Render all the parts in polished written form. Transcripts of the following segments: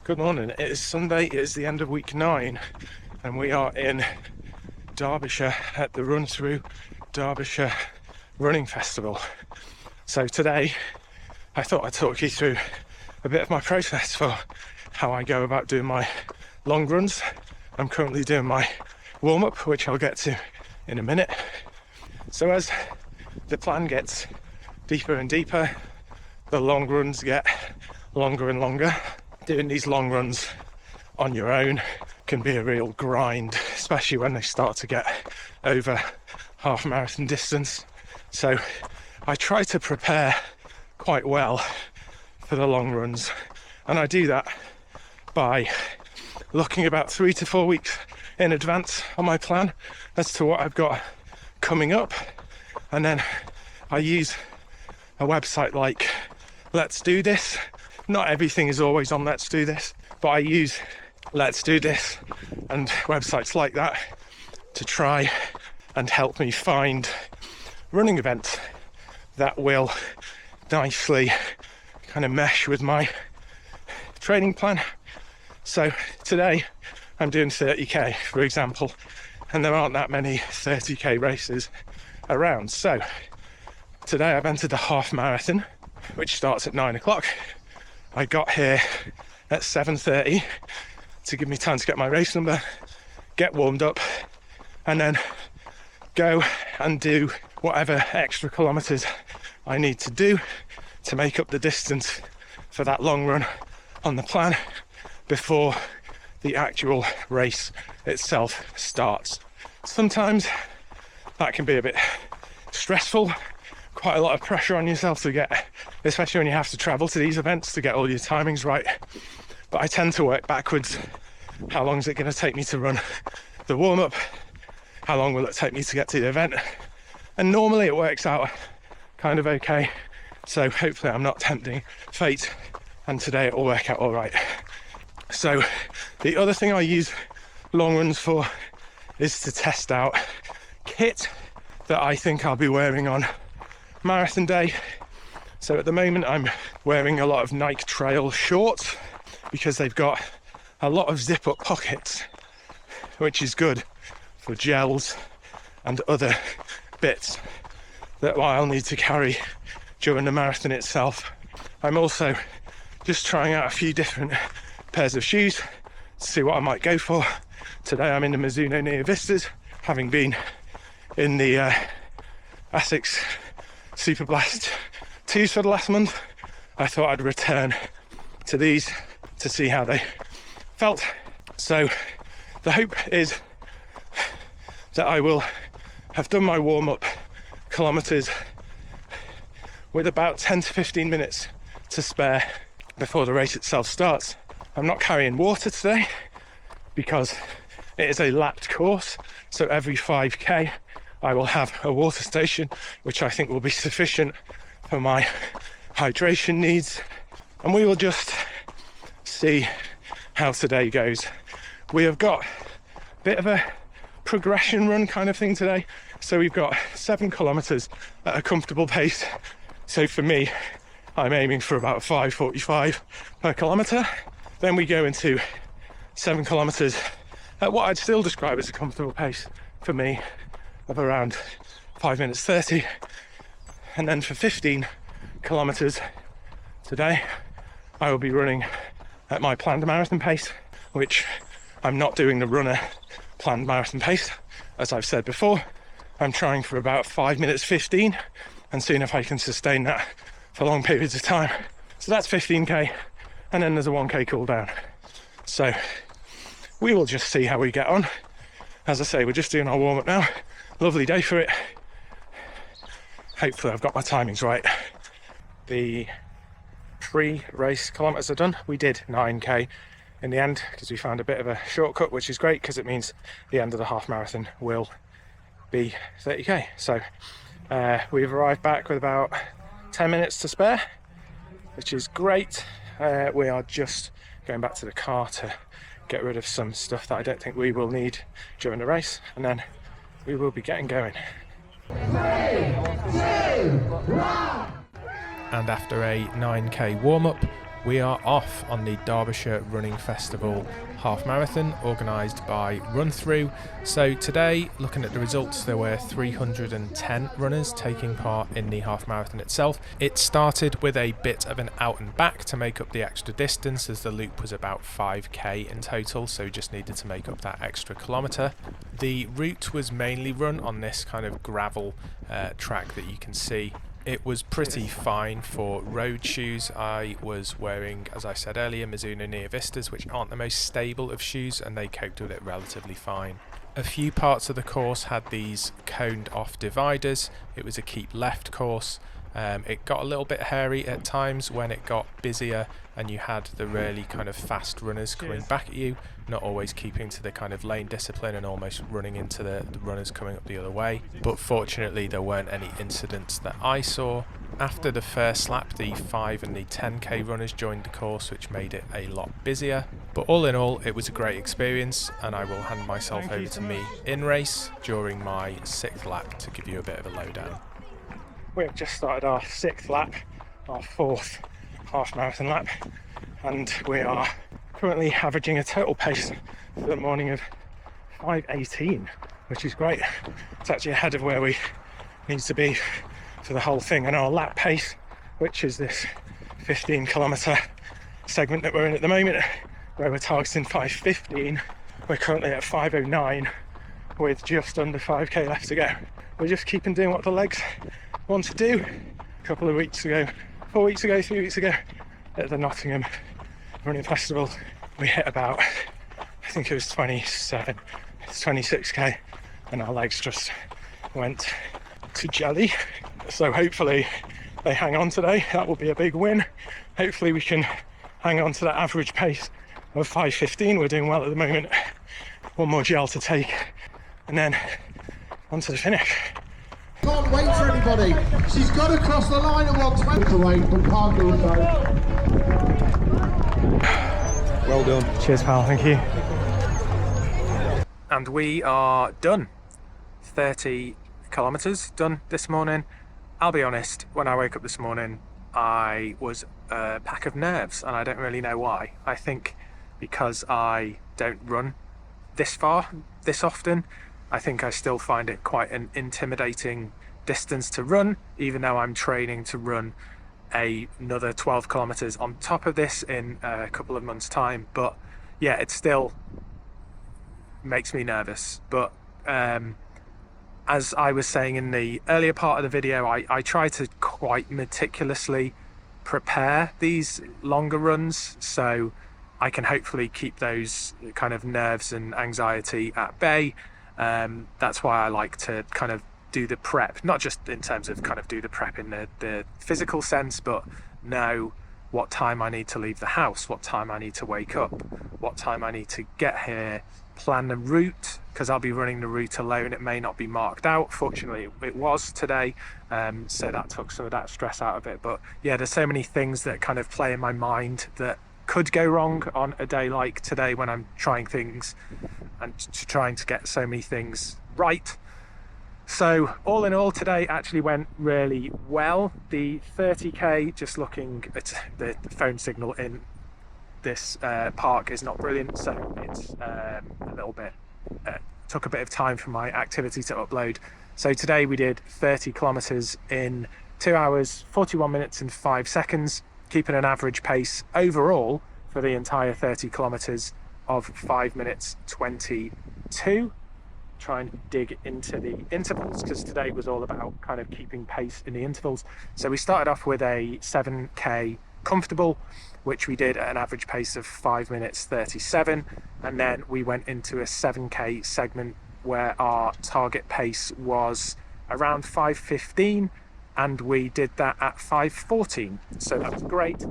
Good morning. It is Sunday, it is the end of week 9, and we are in Derbyshire at the Runthrough Derbyshire Running Festival. So today I thought I'd talk you through a bit of my process for how I go about doing my long runs. I'm currently doing my warm-up, which I'll get to in a minute. So as the plan gets deeper and deeper, the long runs get longer and longer. Doing these long runs on your own can be a real grind, especially when they start to get over half marathon distance. So I try to prepare quite well for the long runs, and I do that by looking about 3 to 4 weeks in advance on my plan as to what I've got coming up, and then I use a website like Let's Do This. Not everything is always on Let's Do This, but I use Let's Do This and websites like that to try and help me find running events that will nicely kind of mesh with my training plan. So today I'm doing 30k, for example, and there aren't that many 30k races around. So today I've entered the half marathon, which starts at 9 o'clock. I got here at 7:30 to give me time to get my race number, get warmed up, and then go and do whatever extra kilometres I need to do to make up the distance for that long run on the plan before the actual race itself starts. Sometimes that can be a bit stressful, quite a lot of pressure on yourself to get, especially when you have to travel to these events, to get all your timings right. But I tend to work backwards. How long is it going to take me to run the warm-up? How long will it take me to get to the event? And normally it works out kind of okay. So hopefully I'm not tempting fate, and today it will work out all right. So the other thing I use long runs for is to test out kit that I think I'll be wearing on marathon day. So at the moment I'm wearing a lot of Nike Trail shorts because they've got a lot of zip up pockets, which is good for gels and other bits that I'll need to carry during the marathon itself. I'm also just trying out a few different pairs of shoes to see what I might go for. Today I'm in the Mizuno Neo Vistas, having been in the Athx Super Blast 2s for the last month. I thought I'd return to these to see how they felt. So the hope is that I will have done my warm-up kilometres with about 10 to 15 minutes to spare before the race itself starts. I'm not carrying water today because it is a lapped course, so every 5k I will have a water station, which I think will be sufficient for my hydration needs. And we will just see how today goes. We have got a bit of a progression run kind of thing today. So we've got 7 kilometres at a comfortable pace. So for me, I'm aiming for about 5:45 per kilometre. Then we go into 7 kilometres at what I'd still describe as a comfortable pace for me, of around 5 minutes 30. And then for 15 kilometres today, I will be running at my planned marathon pace, which I'm not doing the runner planned marathon pace. As I've said before, I'm trying for about 5 minutes 15 and seeing if I can sustain that for long periods of time. So that's 15k, and then there's a 1k cool down. So we will just see how we get on. As I say, we're just doing our warm-up now. Lovely day for it. Hopefully I've got my timings right. The pre-race kilometres are done. We did 9k in the end because we found a bit of a shortcut, which is great because it means the end of the half marathon will be 30k. So we've arrived back with about 10 minutes to spare, which is great. We are just going back to the car to get rid of some stuff that I don't think we will need during the race, and then we will be getting going. 3, 2, 1. And after a 9k warm-up, We are off on the Derbyshire Running Festival half marathon organised by Runthrough. So today, looking at the results, there were 310 runners taking part in the half marathon itself. It started with a bit of an out and back to make up the extra distance, as the loop was about 5k in total, so just needed to make up that extra kilometre. The route was mainly run on this kind of gravel track that you can see. It was pretty fine for road shoes. I was wearing, as I said earlier, Mizuno Neo Vistas, which aren't the most stable of shoes, and they coped with it relatively fine. A few parts of the course had these coned off dividers. It was a keep left course. It got a little bit hairy at times when it got busier and you had the really kind of fast runners coming back at you, not always keeping to the kind of lane discipline and almost running into the runners coming up the other way. But fortunately there weren't any incidents that I saw. After the first lap, the 5 and the 10k runners joined the course, which made it a lot busier. But all in all, it was a great experience, and I will hand myself over to me in race during my 6th lap to give you a bit of a lowdown. We have just started our 6th lap, our 4th half marathon lap, and we are currently averaging a total pace for the morning of 5:18, which is great. It's actually ahead of where we need to be for the whole thing, and our lap pace, which is this 15-kilometre segment that we're in at the moment, where we're targeting 5:15. We're currently at 5:09 with just under 5k left to go. We're just keeping doing what the legs want to do. A couple of weeks ago, 4 weeks ago, 3 weeks ago, at the Nottingham Running Festival, we hit about, I think it was 26k, and our legs just went to jelly. So hopefully they hang on today. That will be a big win. Hopefully we can hang on to that average pace of 5:15. We're doing well at the moment. One more gel to take, and then on to the finish. Can't wait for anybody. She's got to cross the line at 1:20 away from Parkrun. Well done. Cheers, pal. Thank you. And we are done. 30 kilometres done this morning. I'll be honest, when I woke up this morning, I was a pack of nerves, and I don't really know why. I think because I don't run this far, this often. I think I still find it quite an intimidating distance to run, even though I'm training to run another 12 kilometers on top of this in a couple of months' time. But yeah, it still makes me nervous. But as I was saying in the earlier part of the video, I try to quite meticulously prepare these longer runs, so I can hopefully keep those kind of nerves and anxiety at bay. That's why I like to kind of do the prep, not just in terms of kind of do the prep in the physical sense, but know what time I need to leave the house, what time I need to wake up, what time I need to get here, plan the route, because I'll be running the route alone. It may not be marked out. Fortunately, it was today, so that took some of that stress out of it. But yeah, there's so many things that kind of play in my mind that could go wrong on a day like today when I'm trying things and trying to get so many things right. So all in all, today actually went really well. The 30k, just looking at the phone signal in this park is not brilliant, so it's a little bit took a bit of time for my activity to upload. So today we did 30 kilometers in 2 hours 41 minutes and 5 seconds, keeping an average pace overall for the entire 30 kilometers of 5 minutes 22. Try and dig into the intervals, because today was all about kind of keeping pace in the intervals. So we started off with a 7k comfortable, which we did at an average pace of 5 minutes 37, and then we went into a 7k segment where our target pace was around 5:15, and we did that at 5:14, so that was great.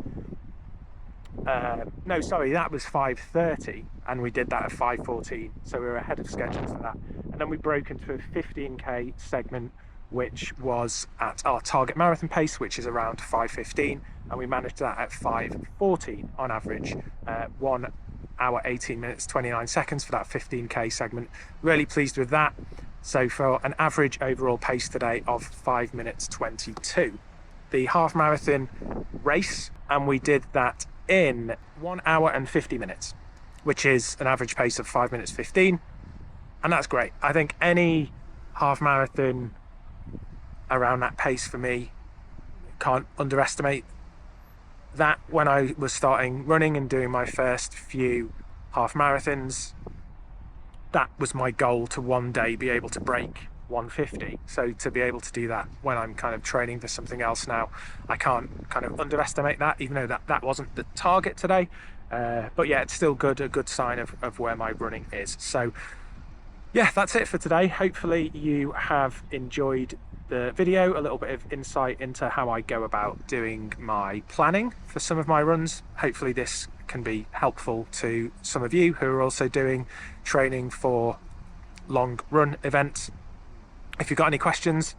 No, sorry, that was 5:30, and we did that at 5:14, so we were ahead of schedule for that. And then we broke into a 15k segment, which was at our target marathon pace, which is around 5:15, and we managed that at 5:14 on average. 1 hour 18 minutes 29 seconds for that 15k segment. Really pleased with that. So for an average overall pace today of 5 minutes 22. The half marathon race, and we did that in 1 hour and 50 minutes, which is an average pace of 5 minutes 15, and that's great. I think any half marathon around that pace for me, can't underestimate that. When I was starting running and doing my first few half marathons, that was my goal, to one day be able to break 150. So to be able to do that when I'm kind of training for something else now, I can't kind of underestimate that, even though that wasn't the target today. But yeah, it's still good, a good sign of where my running is. So yeah, that's it for today. Hopefully you have enjoyed the video, a little bit of insight into how I go about doing my planning for some of my runs. Hopefully this can be helpful to some of you who are also doing training for long run events. If you've got any questions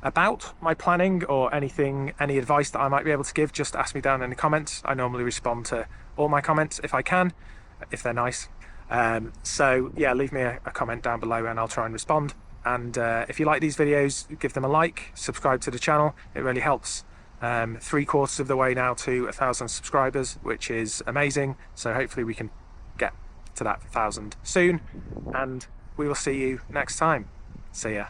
about my planning or anything, any advice that I might be able to give, just ask me down in the comments. I normally respond to all my comments if I can, if they're nice. So yeah, leave me a comment down below and I'll try and respond. And if you like these videos, give them a like, subscribe to the channel. It really helps. 3/4 of the way now to 1,000 subscribers, which is amazing. So hopefully we can get to that 1,000 soon, and we will see you next time. See ya.